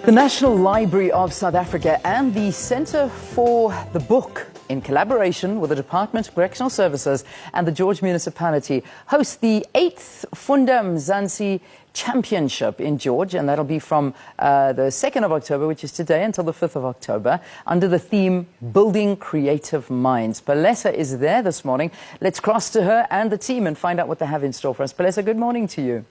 The National Library of South Africa and the Centre for the Book, in collaboration with the Department of Correctional Services and the George Municipality, host the 8th Funda Mzantsi Championship in George, and that'll be from the 2nd of October, which is today, until the 5th of October, under the theme Building Creative Minds. Palesa is there this morning. Let's cross to her and the team and find out what they have in store for us. Palesa, good morning to you.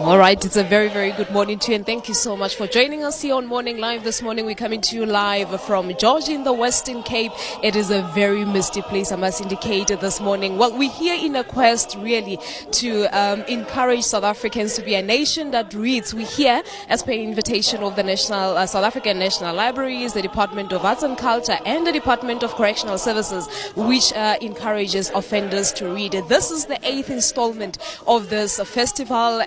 All right, it's a very, very good morning to you, and thank you so much for joining us here on Morning Live. This morning we're coming to you live from George in the Western Cape. It is a very misty place, I must indicate, this morning. Well, we're here in a quest really to encourage South Africans to be a nation that reads. We're here as per invitation of the South African National Libraries, the Department of Arts and Culture, and the Department of Correctional Services, which encourages offenders to read. This is the 8th installment of this festival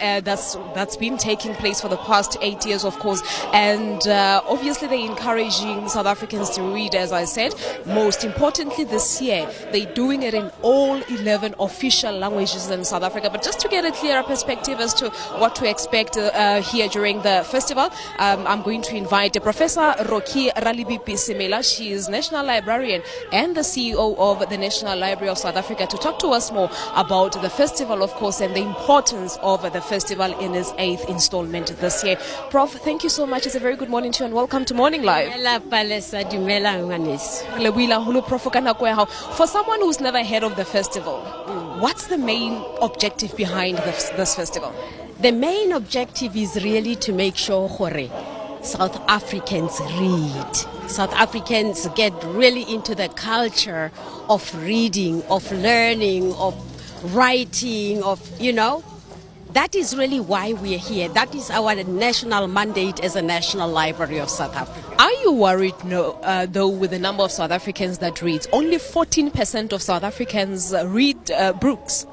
that's been taking place for the past 8 years, of course, and obviously they're encouraging South Africans to read, as I said. Most importantly, this year they're doing it in all 11 official languages in South Africa. But just to get a clearer perspective as to what to expect here during the festival, I'm going to invite Professor Rocky Ralebipi-Simela. She is National Librarian and the CEO of the National Library of South Africa, to talk to us more about the festival, of course, and the importance of the festival in its 8th installment this year. Prof, thank you so much. It's a very good morning to you and welcome to Morning Live. For someone who's never heard of the festival, what's the main objective behind this festival? The main objective is really to make sure South Africans read. South Africans get really into the culture of reading, of learning, of writing, That is really why we're here. That is our national mandate as a National Library of South Africa. Are you worried, though, with the number of South Africans that read? Only 14% of South Africans read books.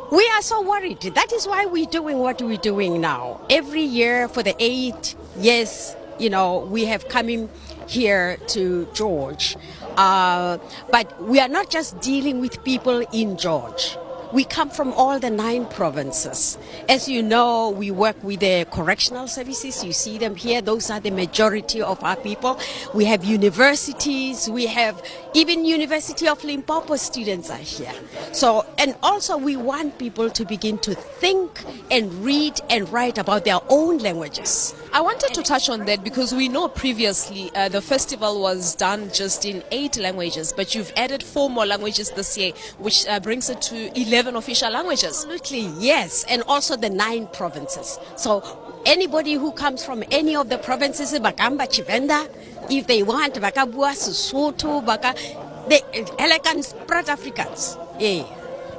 We are so worried. That is why we're doing what we're doing now. Every year for the 8 years, we have come in here to George. But we are not just dealing with people in George. We come from all the 9 provinces. As you know, we work with the correctional services. You see them here. Those are the majority of our people. We have universities. We have even University of Limpopo students are here. So, and also we want people to begin to think and read and write about their own languages. I wanted to touch on that because we know previously the festival was done just in 8 languages, but you've added 4 more languages this year, which brings it to 11 official languages. Absolutely, yes, and also the 9 provinces. So anybody who comes from any of the provinces, Bakamba Chivenda, if they want, Bakabua, Sesotho, the elegant South Africans. Yeah.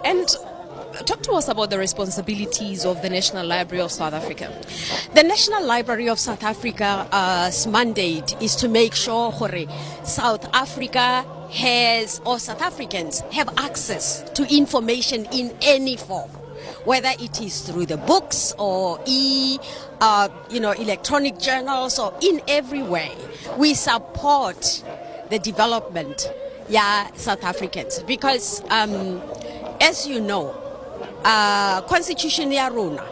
And talk to us about the responsibilities of the National Library of South Africa. The National Library of South Africa's mandate is to make sure South Africa has, or South Africans have access to information in any form, whether it is through the books or electronic journals, or in every way. We support the development, South Africans, because as you know, Constitution ya rona,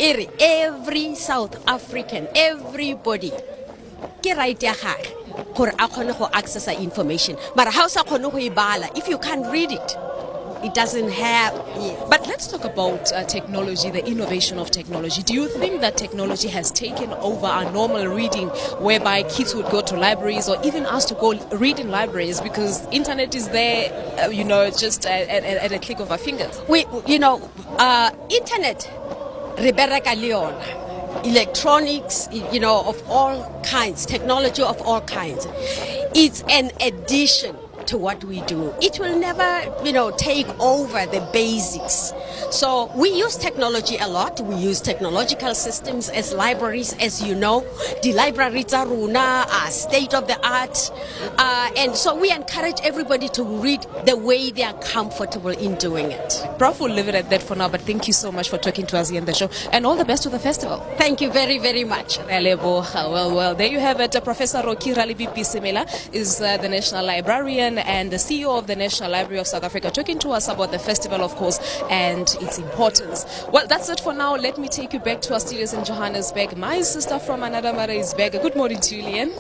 every South African, everybody ke right ya gage gore a kgone go accessa information mara ha o sa kgone go e bala if you can't read it it doesn't have. But let's talk about technology, the innovation of technology. Do you think that technology has taken over our normal reading, whereby kids would go to libraries or even us to go read in libraries because internet is there, just at a click of our fingers? Internet, Rebecca Leon, electronics, of all kinds, technology of all kinds. It's an addition to what we do. It will never, take over the basics. So we use technology a lot. We use technological systems as libraries, as you know. The libraries are state of the art. And so we encourage everybody to read the way they are comfortable in doing it. Prof, we'll leave it at that for now, but thank you so much for talking to us here in the show. And all the best with the festival. Thank you very, very much. Well, there you have it. Professor Rocky Ralebipi-Simela is the National Librarian and the CEO of the National Library of South Africa, talking to us about the festival, of course, and its importance. Well, that's it for now. Let me take you back to our studios in Johannesburg. My sister from another mother is back. Good morning to you, Lian.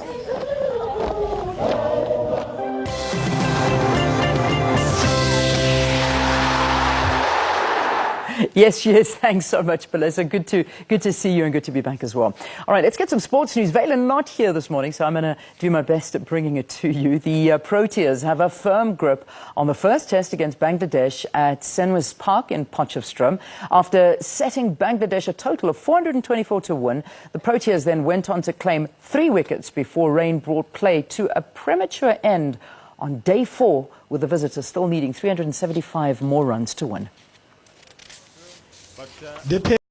Yes, she is. Thanks so much, Melissa. Good to see you and good to be back as well. All right, let's get some sports news. Valen not here this morning, so I'm going to do my best at bringing it to you. The Proteas have a firm grip on the first test against Bangladesh at Senwes Park in Potchefstroom. After setting Bangladesh a total of 424 to 1, the Proteas then went on to claim 3 wickets before rain brought play to a premature end on day 4, with the visitors still needing 375 more runs to win.